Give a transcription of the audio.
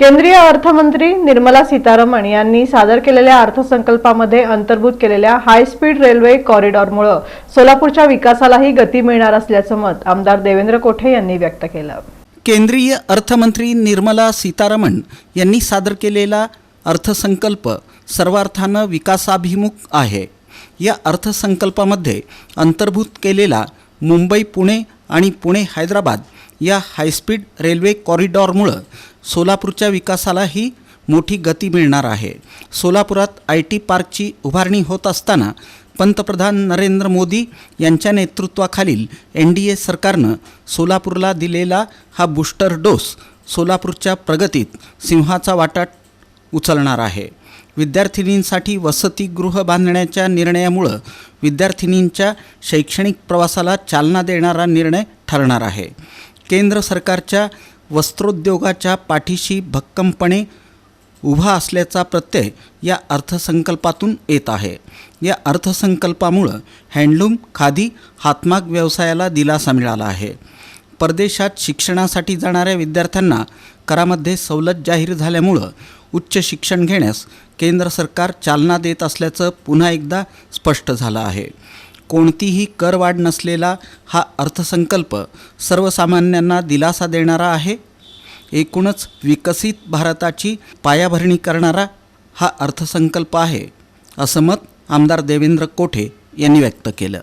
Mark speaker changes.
Speaker 1: केंद्रीय अर्थमंत्री निर्मला सीतारामन यांनी सादर केलेल्या अर्थसंकल्पामध्ये अंतर्भूत केलेल्या हाय स्पीड रेल्वे कॉरिडॉरमुळे सोलापूरच्या विकासालाही गती मिळणार असल्याचं मत आमदार देवेंद्र कोठे यांनी व्यक्त केलं।
Speaker 2: केंद्रीय अर्थमंत्री निर्मला सीतारामन यांनी सादर केलेला अर्थसंकल्प सर्वार्थानं विकासाभिमुख आहे। या अर्थसंकल्पामध्ये अंतर्भूत केलेला मुंबई पुणे आणि पुणे हैदराबाद या हायस्पीड रेल्वे कॉरिडॉरमुळे सोलापूरच्या विकासालाही मोठी गती मिळणार आहे। सोलापुरात IT पार्कची उभारणी होत असताना पंतप्रधान नरेंद्र मोदी यांच्या नेतृत्वाखालील NDA सरकारनं सोलापूरला दिलेला हा बूस्टर डोस सोलापूरच्या प्रगतीत सिंहाचा वाटा उचलणार आहे। विद्यार्थिनींसाठी वसतिगृह बांधण्याच्या निर्णयामुळे विद्यार्थिनींच्या शैक्षणिक प्रवासाला चालना देणारा निर्णय ठरणार आहे। केंद्र सरकारच्या वस्त्रोद्योगाच्या पाठीशी भक्कमपणे उभा असल्याचा प्रत्यय या अर्थसंकल्पातून येत आहे। या अर्थसंकल्पामुळे हँडलूम खादी हातमाग व्यवसायाला दिलासा मिळाला आहे। परदेशात शिक्षणासाठी जाणाऱ्या विद्यार्थ्यांना करामध्ये सवलत जाहीर झाल्यामुळे उच्च शिक्षण घेण्यास केंद्र सरकार चालना देत असल्याचं पुन्हा एकदा स्पष्ट झालं आहे। कोणतीही करवाढ नसलेला हा अर्थसंकल्प सर्वसामान्यांना दिलासा देणारा आहे। एकूणच विकसित भारताची पायाभरणी करणारा हा अर्थसंकल्प आहे, असं मत आमदार देवेंद्र कोठे यांनी व्यक्त केलं।